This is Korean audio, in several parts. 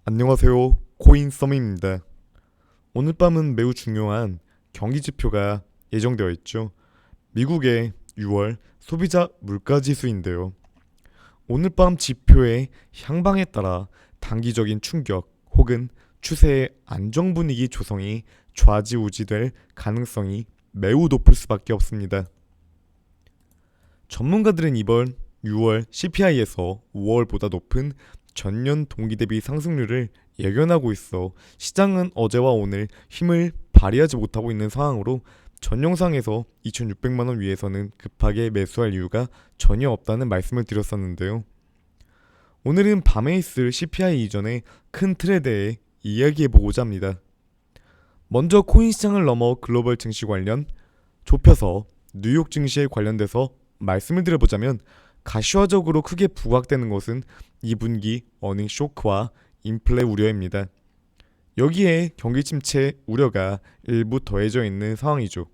안녕하세요. 코인 썸입니다. 오늘 밤은 매우 중요한 경기 지표가 예정되어 있죠. 미국의 6월 소비자 물가 지수인데요. 오늘 밤 지표의 향방에 따라 단기적인 충격 혹은 추세의 안정 분위기 조성이 좌지우지될 가능성이 매우 높을 수밖에 없습니다. 전문가들은 이번 6월 CPI에서 5월보다 높은 전년 동기 대비 상승률을 예견하고 있어 시장은 어제와 오늘 힘을 발휘하지 못하고 있는 상황으로 전 영상에서 2,600만 원 위에서는 급하게 매수할 이유가 전혀 없다는 말씀을 드렸었는데요. 오늘은 밤에 있을 CPI 이전의 큰 틀에 대해 이야기해보고자 합니다. 먼저 코인 시장을 넘어 글로벌 증시 관련, 좁혀서 뉴욕 증시에 관련돼서 말씀을 드려보자면 가시화적으로 크게 부각되는 것은 2분기 어닝 쇼크와 인플레 우려입니다. 여기에 경기 침체 우려가 일부 더해져 있는 상황이죠.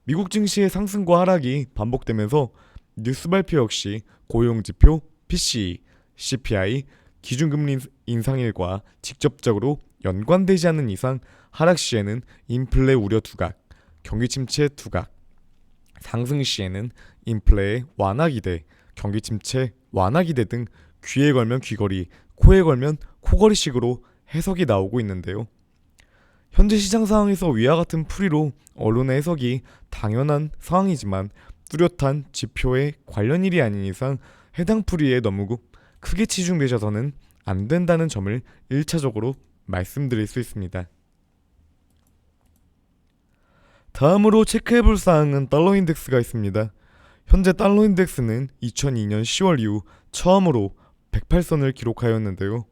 미국 증시의 상승과 하락이 반복되면서 뉴스 발표 역시 고용지표, PCE, CPI, 기준금리 인상일과 직접적으로 연관되지 않는 이상 하락 시에는 인플레 우려 두각, 경기 침체 두각, 상승 시에는 인플레의 완화 기대, 경기 침체 완화 기대 등 귀에 걸면 귀걸이, 코에 걸면 코걸이식으로 해석이 나오고 있는데요. 현재 시장 상황에서 위와 같은 풀이로 언론의 해석이 당연한 상황이지만 뚜렷한 지표의 관련일이 아닌 이상 해당 풀이에 너무 크게 치중되셔서는 안 된다는 점을 1차적으로 말씀드릴 수 있습니다. 다음으로 체크해볼 사항은 달러 인덱스가 있습니다. 현재 달러 인덱스는 2002년 10월 이후 처음으로 108선을 기록하였는데요.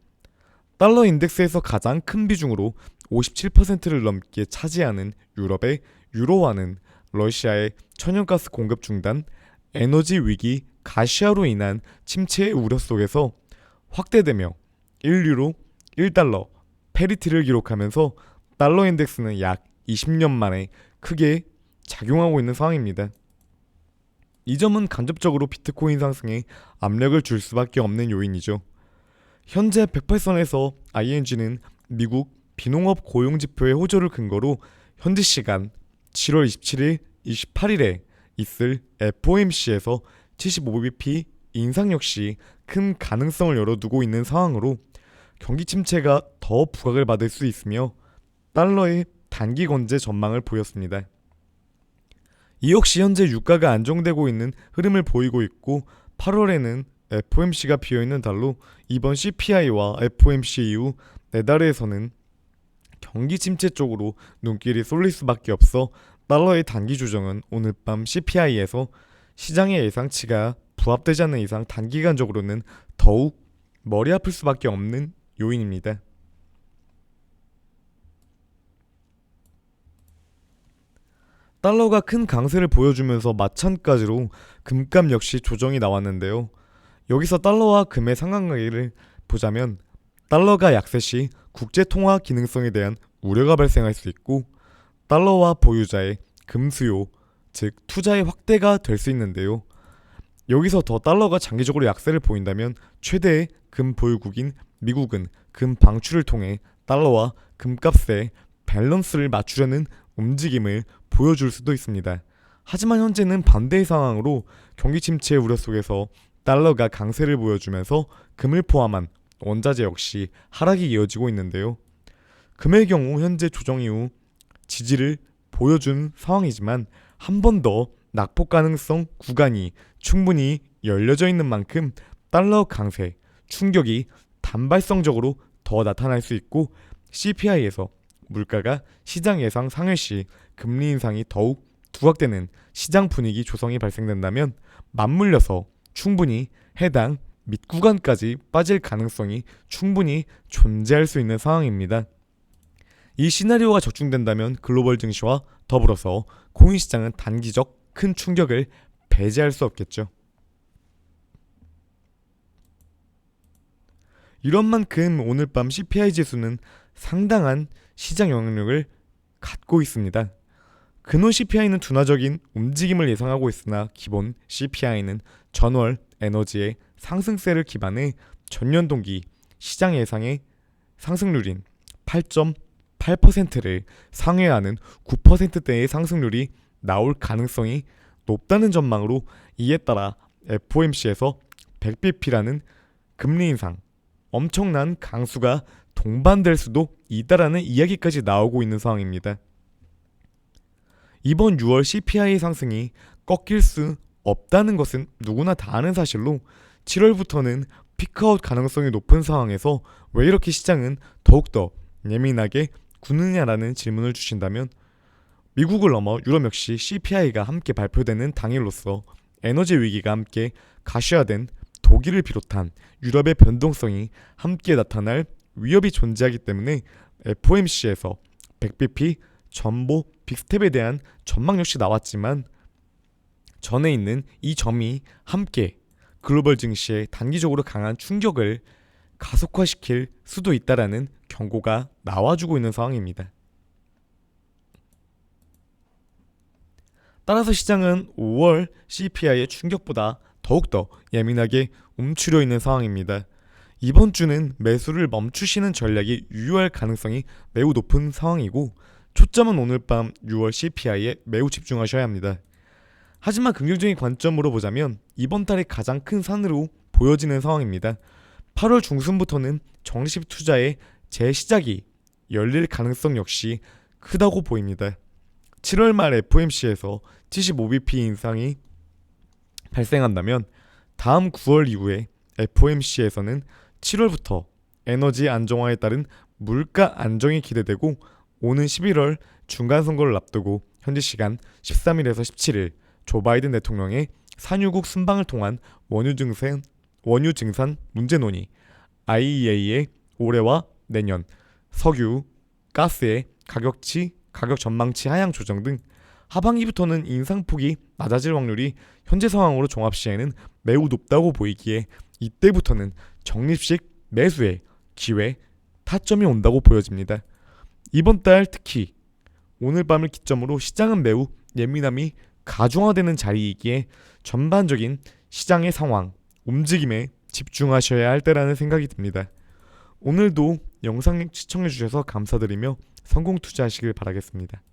달러 인덱스에서 가장 큰 비중으로 57%를 넘게 차지하는 유럽의 유로화는 러시아의 천연가스 공급 중단, 에너지 위기, 가시화로 인한 침체의 우려 속에서 확대되며 1유로, 1달러, 페리티를 기록하면서 달러 인덱스는 약 20년 만에 크게 작용하고 있는 상황입니다. 이 점은 간접적으로 비트코인 상승에 압력을 줄 수밖에 없는 요인이죠. 현재 108선에서 ING는 미국 비농업 고용지표의 호조를 근거로 현지 시간 7월 27일, 28일에 있을 FOMC에서 75bp 인상 역시 큰 가능성을 열어두고 있는 상황으로 경기 침체가 더 부각을 받을 수 있으며 달러의 단기 건재 전망을 보였습니다. 이 역시 현재 유가가 안정되고 있는 흐름을 보이고 있고 8월에는 FOMC가 비어있는 달로 이번 CPI와 FOMC 이후 내달에서는 경기 침체 쪽으로 눈길이 쏠릴 수밖에 없어 달러의 단기 조정은 오늘 밤 CPI에서 시장의 예상치가 부합되지 않는 이상 단기간적으로는 더욱 머리 아플 수밖에 없는 요인입니다. 달러가 큰 강세를 보여주면서 마찬가지로 금값 역시 조정이 나왔는데요. 여기서 달러와 금의 상관관계를 보자면 달러가 약세 시 국제 통화 기능성에 대한 우려가 발생할 수 있고 달러와 보유자의 금 수요, 즉 투자의 확대가 될 수 있는데요. 여기서 더 달러가 장기적으로 약세를 보인다면 최대의 금 보유국인 미국은 금 방출을 통해 달러와 금값의 밸런스를 맞추려는 움직임을 보여줄 수도 있습니다. 하지만 현재는 반대의 상황으로 경기 침체 우려 속에서 달러가 강세를 보여주면서 금을 포함한 원자재 역시 하락이 이어지고 있는데요. 금의 경우 현재 조정 이후 지지를 보여준 상황이지만 한 번 더 낙폭 가능성 구간이 충분히 열려져 있는 만큼 달러 강세 충격이 단발성적으로 더 나타날 수 있고 CPI에서 물가가 시장 예상 상회 시 금리 인상이 더욱 두각되는 시장 분위기 조성이 발생된다면 맞물려서 충분히 해당 밑구간까지 빠질 가능성이 충분히 존재할 수 있는 상황입니다. 이 시나리오가 적중된다면 글로벌 증시와 더불어서 코인 시장은 단기적 큰 충격을 배제할 수 없겠죠. 이런 만큼 오늘 밤 CPI 지수는 상당한 시장 영향력을 갖고 있습니다. 근원 CPI는 둔화적인 움직임을 예상하고 있으나 기본 CPI는 전월 에너지의 상승세를 기반해 전년 동기 시장 예상의 상승률인 8.8%를 상회하는 9%대의 상승률이 나올 가능성이 높다는 전망으로, 이에 따라 FOMC에서 100bp라는 금리 인상, 엄청난 강수가 동반될 수도 있다라는 이야기까지 나오고 있는 상황입니다. 이번 6월 CPI 상승이 꺾일 수 없다는 것은 누구나 다 아는 사실로, 7월부터는 피크아웃 가능성이 높은 상황에서 왜 이렇게 시장은 더욱더 예민하게 굳느냐라는 질문을 주신다면, 미국을 넘어 유럽 역시 CPI가 함께 발표되는 당일로서 에너지 위기가 함께 가시화된 독일을 비롯한 유럽의 변동성이 함께 나타날 위협이 존재하기 때문에 FOMC에서 100bp 전보 빅스텝에 대한 전망 역시 나왔지만, 전에 있는 이 점이 함께 글로벌 증시에 단기적으로 강한 충격을 가속화시킬 수도 있다라는 경고가 나와주고 있는 상황입니다. 따라서 시장은 5월 CPI의 충격보다 더욱더 예민하게 움츠려 있는 상황입니다. 이번 주는 매수를 멈추시는 전략이 유효할 가능성이 매우 높은 상황이고, 초점은 오늘 밤 6월 CPI에 매우 집중하셔야 합니다. 하지만 긍정적인 관점으로 보자면 이번 달의 가장 큰 산으로 보여지는 상황입니다. 8월 중순부터는 적립 투자의 재시작이 열릴 가능성 역시 크다고 보입니다. 7월 말 FOMC에서 75bp 인상이 발생한다면 다음 9월 이후에 FOMC에서는 7월부터 에너지 안정화에 따른 물가 안정이 기대되고, 오는 11월 중간선거를 앞두고 현지 시간 13일에서 17일 조 바이든 대통령의 산유국 순방을 통한 원유 증산 문제 논의, IEA의 올해와 내년 석유, 가스의 가격 전망치 하향 조정 등 하반기부터는 인상폭이 낮아질 확률이 현재 상황으로 종합 시에는 매우 높다고 보이기에, 이때부터는 적립식 매수의 기회, 타점이 온다고 보여집니다. 이번 달 특히 오늘 밤을 기점으로 시장은 매우 예민함이 가중화되는 자리이기에 전반적인 시장의 상황, 움직임에 집중하셔야 할 때라는 생각이 듭니다. 오늘도 영상 시청해주셔서 감사드리며 성공 투자하시길 바라겠습니다.